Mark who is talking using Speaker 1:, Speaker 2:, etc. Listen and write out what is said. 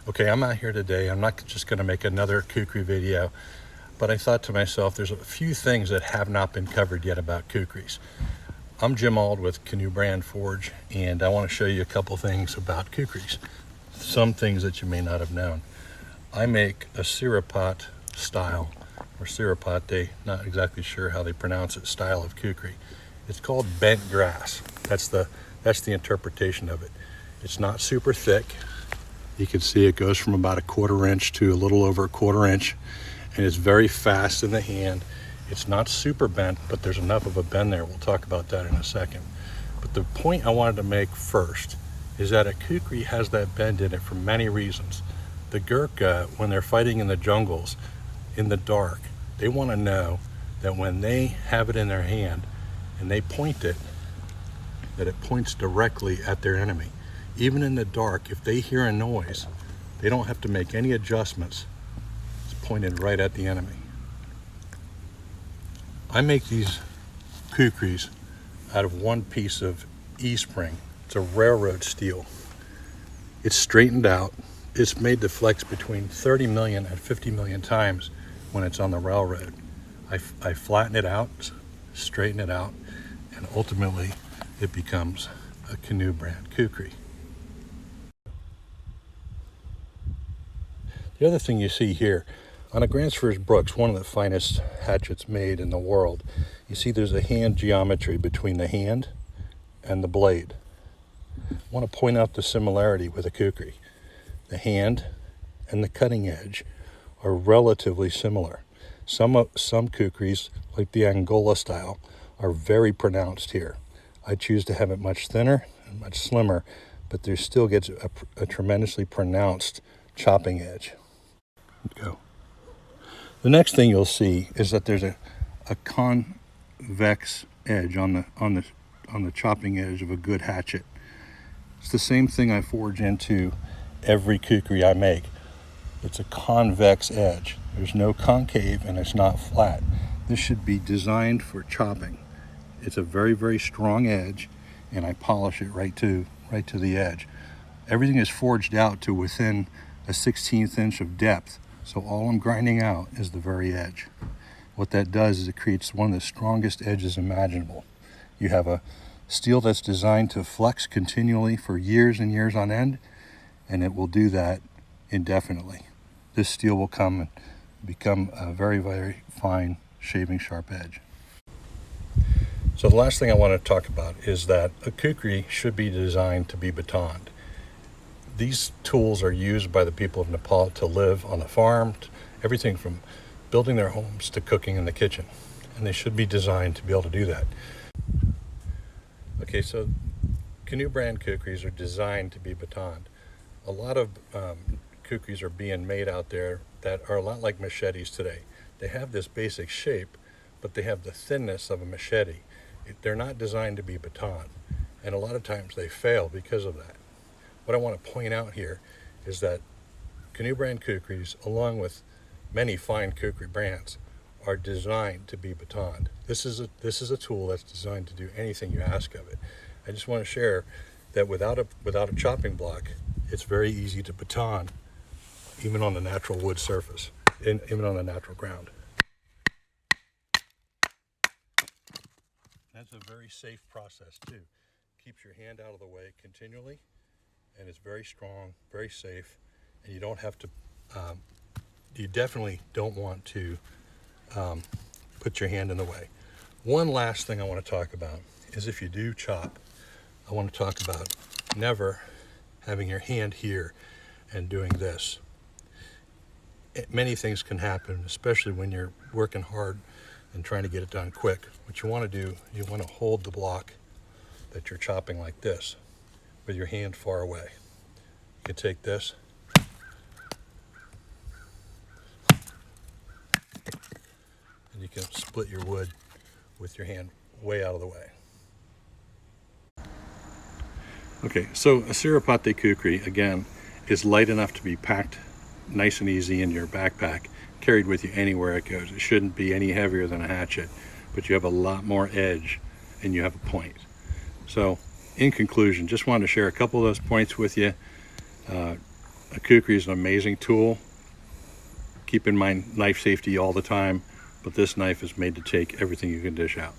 Speaker 1: Okay, I'm out here today. I'm not just going to make another kukri video, but I thought to myself, there's a few things that have not been covered yet about kukris. I'm Jim Auld with Canoe Brand Forge, and I want to show you a couple things about kukris. Some things that you may not have known. I make a Sirupate style, or Sirupate, not exactly sure how they pronounce it, style of kukri. It's called bent grass. That's the interpretation of it. It's not super thick. You can see it goes from about 1/4 inch to a little over 1/4 inch, and it's very fast in the hand. It's not super bent, but there's enough of a bend there. We'll talk about that in a second. But the point I wanted to make first is that a kukri has that bend in it for many reasons. The Gurkha, when they're fighting in the jungles in the dark, they want to know that when they have it in their hand and they point it, that it points directly at their enemy. Even in the dark, if they hear a noise, they don't have to make any adjustments. It's pointed right at the enemy. I make these kukris out of one piece of E-spring. It's a railroad steel. It's straightened out. It's made to flex between 30 million and 50 million times when it's on the railroad. I flatten it out, straighten it out, and ultimately it becomes a Canoe brand kukri. The other thing you see here, on a Grantsford Brooks, one of the finest hatchets made in the world, you see there's a hand geometry between the hand and the blade. I want to point out the similarity with a kukri. The hand and the cutting edge are relatively similar. Some kukris, like the Angola style, are very pronounced here. I choose to have it much thinner and much slimmer, but there still gets a tremendously pronounced chopping edge. Go. The next thing you'll see is that there's a convex edge on the chopping edge of a good hatchet. It's the same thing I forge into every kukri I make. It's a convex edge. There's no concave and it's not flat. This should be designed for chopping. It's a very, very strong edge, and I polish it right to the edge. Everything is forged out to within a 1/16 inch of depth. So all I'm grinding out is the very edge. What that does is it creates one of the strongest edges imaginable. You have a steel that's designed to flex continually for years and years on end, and it will do that indefinitely. This steel will come and become a very, very fine shaving sharp edge. So the last thing I want to talk about is that a kukri should be designed to be batoned. These tools are used by the people of Nepal to live on the farm, everything from building their homes to cooking in the kitchen. And they should be designed to be able to do that. Okay, so Canoe brand kukris are designed to be batoned. A lot of kukris are being made out there that are a lot like machetes today. They have this basic shape, but they have the thinness of a machete. They're not designed to be batoned. And a lot of times they fail because of that. What I want to point out here is that Canoe brand kukris, along with many fine kukri brands, are designed to be batoned. This is a tool that's designed to do anything you ask of it. I just want to share that without a chopping block, it's very easy to baton, even on the natural wood surface, even on the natural ground. That's a very safe process too. Keeps your hand out of the way continually. And it's very strong, very safe, and you don't have to, you definitely don't want to put your hand in the way. One last thing I want to talk about is if you do chop, I want to talk about never having your hand here and doing this. Many things can happen, especially when you're working hard and trying to get it done quick. What you want to do, you want to hold the block that you're chopping like this, with your hand far away. You can take this and you can split your wood with your hand way out of the way. Okay, so a Sirupate kukri, again, is light enough to be packed nice and easy in your backpack, carried with you anywhere it goes. It shouldn't be any heavier than a hatchet, but you have a lot more edge and you have a point. So in conclusion, just wanted to share a couple of those points with you. A kukri is an amazing tool. Keep in mind knife safety all the time, but this knife is made to take everything you can dish out.